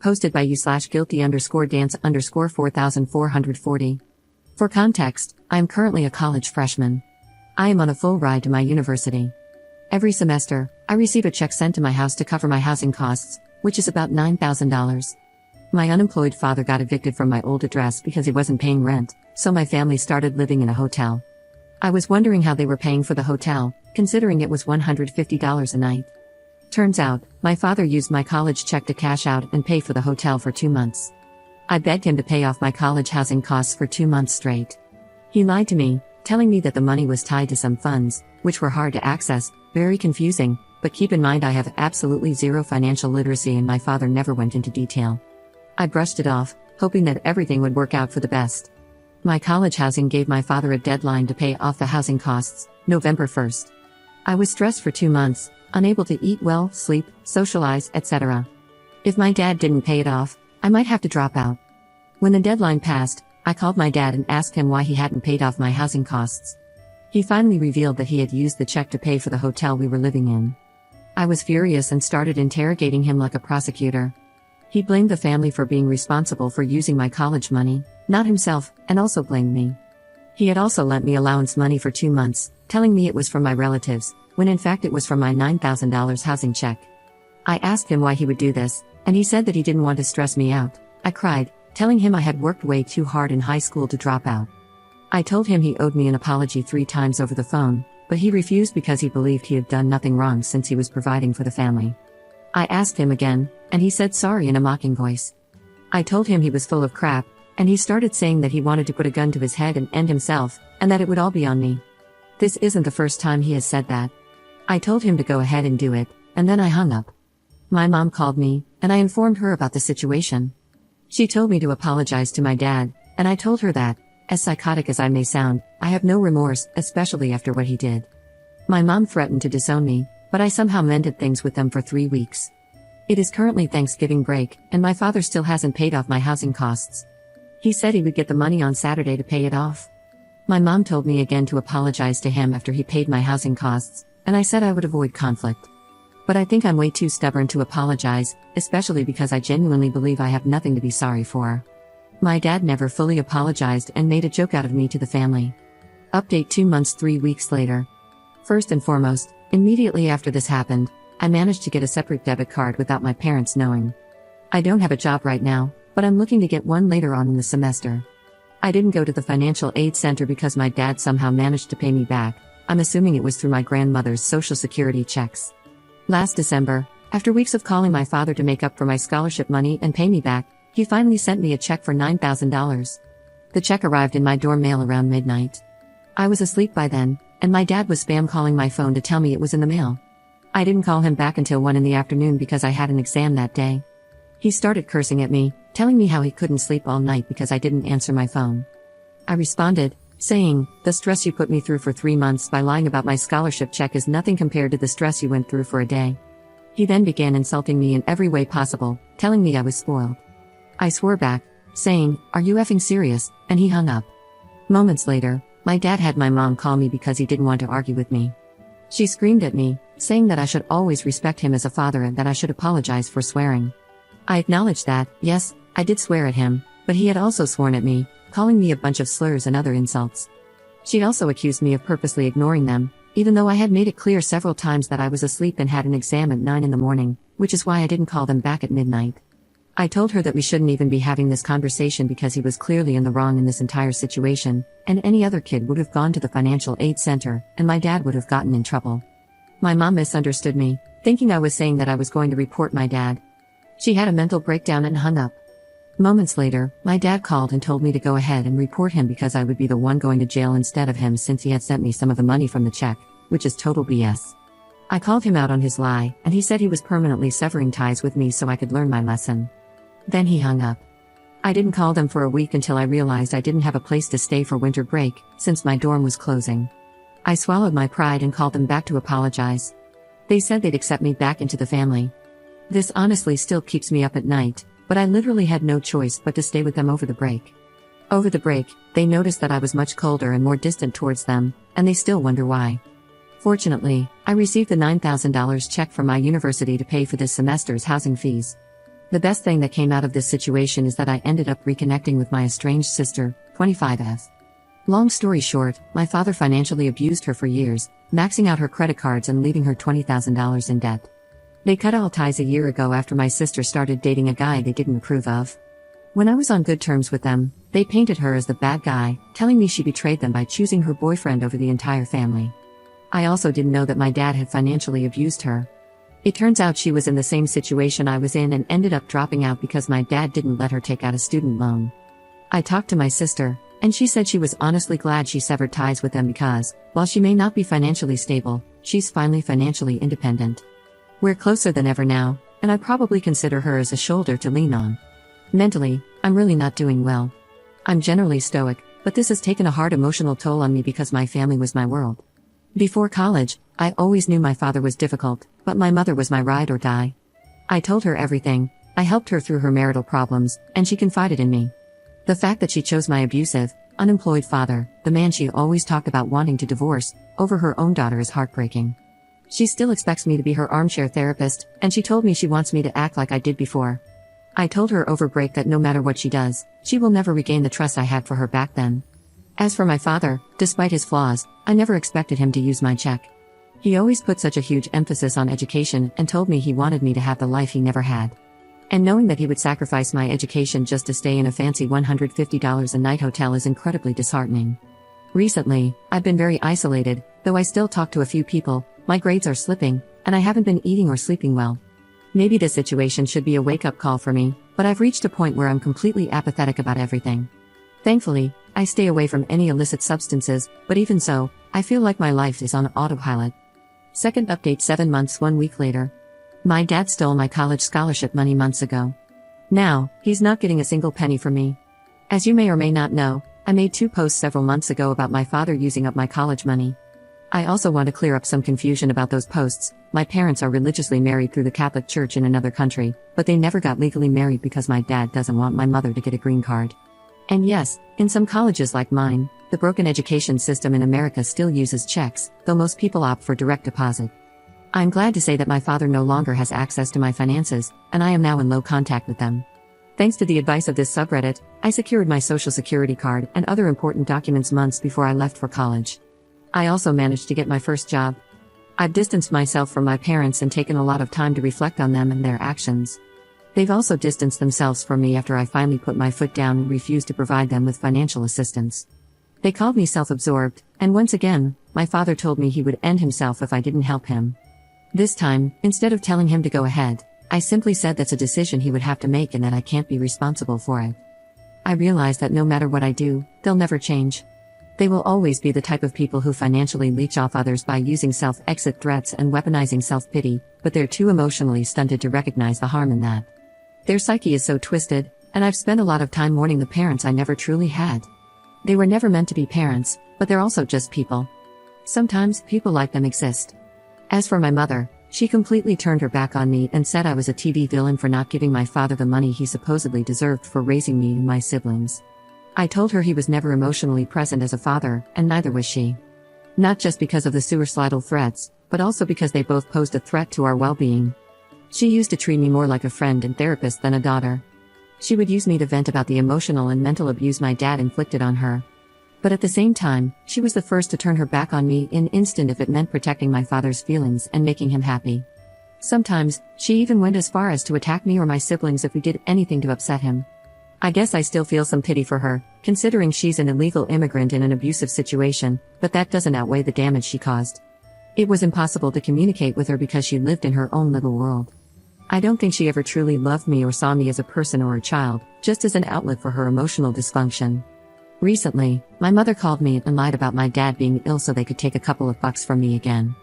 Posted by you/guilty_dance_4440. For context, I am currently a college freshman. I am on a full ride to my university. Every semester, I receive a check sent to my house to cover my housing costs, which is about $9,000. My unemployed father got evicted from my old address because he wasn't paying rent, so my family started living in a hotel. I was wondering how they were paying for the hotel, considering it was $150 a night. Turns out, my father used my college check to cash out and pay for the hotel for 2 months. I begged him to pay off my college housing costs for 2 months straight. He lied to me, telling me that the money was tied to some funds, which were hard to access, very confusing, but keep in mind I have absolutely zero financial literacy and my father never went into detail. I brushed it off, hoping that everything would work out for the best. My college housing gave my father a deadline to pay off the housing costs, November 1st. I was stressed for 2 months, unable to eat well, sleep, socialize, etc. If my dad didn't pay it off, I might have to drop out. When the deadline passed, I called my dad and asked him why he hadn't paid off my housing costs. He finally revealed that he had used the check to pay for the hotel we were living in. I was furious and started interrogating him like a prosecutor. He blamed the family for being responsible for using my college money, not himself, and also blamed me. He had also lent me allowance money for 2 months, telling me it was from my relatives, when in fact it was from my $9,000 housing check. I asked him why he would do this, and he said that he didn't want to stress me out. I cried, telling him I had worked way too hard in high school to drop out. I told him he owed me an apology 3 times over the phone, but he refused because he believed he had done nothing wrong since he was providing for the family. I asked him again, and he said sorry in a mocking voice. I told him he was full of crap, and he started saying that he wanted to put a gun to his head and end himself, and that it would all be on me. This isn't the first time he has said that. I told him to go ahead and do it, and then I hung up. My mom called me, and I informed her about the situation. She told me to apologize to my dad, and I told her that, as psychotic as I may sound, I have no remorse, especially after what he did. My mom threatened to disown me, but I somehow mended things with them for 3 weeks. It is currently Thanksgiving break, and my father still hasn't paid off my housing costs. He said he would get the money on Saturday to pay it off. My mom told me again to apologize to him after he paid my housing costs, and I said I would avoid conflict. But I think I'm way too stubborn to apologize, especially because I genuinely believe I have nothing to be sorry for. My dad never fully apologized and made a joke out of me to the family. Update 2 months 3 weeks later. First and foremost, immediately after this happened, I managed to get a separate debit card without my parents knowing. I don't have a job right now, but I'm looking to get one later on in the semester. I didn't go to the financial aid center because my dad somehow managed to pay me back. I'm assuming it was through my grandmother's social security checks. Last December, after weeks of calling my father to make up for my scholarship money and pay me back, he finally sent me a check for $9,000. The check arrived in my dorm mail around midnight. I was asleep by then, and my dad was spam calling my phone to tell me it was in the mail. I didn't call him back until 1 in the afternoon because I had an exam that day. He started cursing at me, telling me how he couldn't sleep all night because I didn't answer my phone. I responded, saying, "The stress you put me through for 3 months by lying about my scholarship check is nothing compared to the stress you went through for a day." He then began insulting me in every way possible, telling me I was spoiled. I swore back, saying, "Are you effing serious?" and he hung up. Moments later, my dad had my mom call me because he didn't want to argue with me. She screamed at me, saying that I should always respect him as a father and that I should apologize for swearing. I acknowledged that, yes, I did swear at him, but he had also sworn at me, calling me a bunch of slurs and other insults. She also accused me of purposely ignoring them, even though I had made it clear several times that I was asleep and had an exam at 9 in the morning, which is why I didn't call them back at midnight. I told her that we shouldn't even be having this conversation because he was clearly in the wrong in this entire situation, and any other kid would have gone to the financial aid center, and my dad would have gotten in trouble. My mom misunderstood me, thinking I was saying that I was going to report my dad. She had a mental breakdown and hung up. Moments later, my dad called and told me to go ahead and report him because I would be the one going to jail instead of him since he had sent me some of the money from the check, which is total BS. I called him out on his lie, and he said he was permanently severing ties with me so I could learn my lesson. Then he hung up. I didn't call them for a week until I realized I didn't have a place to stay for winter break, since my dorm was closing. I swallowed my pride and called them back to apologize. They said they'd accept me back into the family. This honestly still keeps me up at night, but I literally had no choice but to stay with them over the break. Over the break, they noticed that I was much colder and more distant towards them, and they still wonder why. Fortunately, I received the $9,000 check from my university to pay for this semester's housing fees. The best thing that came out of this situation is that I ended up reconnecting with my estranged sister, 25F. Long story short, my father financially abused her for years, maxing out her credit cards and leaving her $20,000 in debt. They cut all ties a year ago after my sister started dating a guy they didn't approve of. When I was on good terms with them, they painted her as the bad guy, telling me she betrayed them by choosing her boyfriend over the entire family. I also didn't know that my dad had financially abused her. It turns out she was in the same situation I was in and ended up dropping out because my dad didn't let her take out a student loan. I talked to my sister, and she said she was honestly glad she severed ties with them because, while she may not be financially stable, she's finally financially independent. We're closer than ever now, and I probably consider her as a shoulder to lean on. Mentally, I'm really not doing well. I'm generally stoic, but this has taken a hard emotional toll on me because my family was my world. Before college, I always knew my father was difficult, but my mother was my ride or die. I told her everything, I helped her through her marital problems, and she confided in me. The fact that she chose my abusive, unemployed father, the man she always talked about wanting to divorce, over her own daughter is heartbreaking. She still expects me to be her armchair therapist, and she told me she wants me to act like I did before. I told her over break that no matter what she does, she will never regain the trust I had for her back then. As for my father, despite his flaws, I never expected him to use my check. He always put such a huge emphasis on education and told me he wanted me to have the life he never had. And knowing that he would sacrifice my education just to stay in a fancy $150 a night hotel is incredibly disheartening. Recently, I've been very isolated, though I still talk to a few people, my grades are slipping, and I haven't been eating or sleeping well. Maybe this situation should be a wake-up call for me, but I've reached a point where I'm completely apathetic about everything. Thankfully, I stay away from any illicit substances, but even so, I feel like my life is on autopilot. Second update 7 months 1 week later. My dad stole my college scholarship money months ago. Now, he's not getting a single penny from me. As you may or may not know, I made 2 posts several months ago about my father using up my college money. I also want to clear up some confusion about those posts. My parents are religiously married through the Catholic Church in another country, but they never got legally married because my dad doesn't want my mother to get a green card. And yes, in some colleges like mine, the broken education system in America still uses checks, though most people opt for direct deposit. I'm glad to say that my father no longer has access to my finances, and I am now in low contact with them. Thanks to the advice of this subreddit, I secured my social security card and other important documents months before I left for college. I also managed to get my first job. I've distanced myself from my parents and taken a lot of time to reflect on them and their actions. They've also distanced themselves from me after I finally put my foot down and refused to provide them with financial assistance. They called me self-absorbed, and once again, my father told me he would end himself if I didn't help him. This time, instead of telling him to go ahead, I simply said that's a decision he would have to make and that I can't be responsible for it. I realize that no matter what I do, they'll never change. They will always be the type of people who financially leech off others by using self-exit threats and weaponizing self-pity, but they're too emotionally stunted to recognize the harm in that. Their psyche is so twisted, and I've spent a lot of time mourning the parents I never truly had. They were never meant to be parents, but they're also just people. Sometimes, people like them exist. As for my mother, she completely turned her back on me and said I was a TV villain for not giving my father the money he supposedly deserved for raising me and my siblings. I told her he was never emotionally present as a father, and neither was she. Not just because of the suicidal threats, but also because they both posed a threat to our well-being. She used to treat me more like a friend and therapist than a daughter. She would use me to vent about the emotional and mental abuse my dad inflicted on her. But at the same time, she was the first to turn her back on me in an instant if it meant protecting my father's feelings and making him happy. Sometimes, she even went as far as to attack me or my siblings if we did anything to upset him. I guess I still feel some pity for her, considering she's an illegal immigrant in an abusive situation, but that doesn't outweigh the damage she caused. It was impossible to communicate with her because she lived in her own little world. I don't think she ever truly loved me or saw me as a person or a child, just as an outlet for her emotional dysfunction. Recently, my mother called me and lied about my dad being ill so they could take a couple of bucks from me again.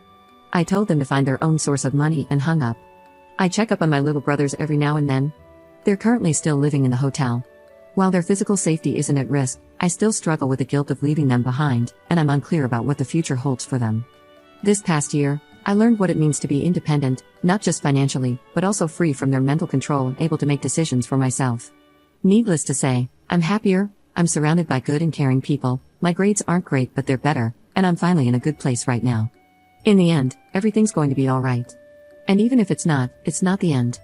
I told them to find their own source of money and hung up. I check up on my little brothers every now and then. They're currently still living in the hotel. While their physical safety isn't at risk, I still struggle with the guilt of leaving them behind, and I'm unclear about what the future holds for them. This past year, I learned what it means to be independent, not just financially, but also free from their mental control and able to make decisions for myself. Needless to say, I'm happier, I'm surrounded by good and caring people, my grades aren't great but they're better, and I'm finally in a good place right now. In the end, everything's going to be alright. And even if it's not the end.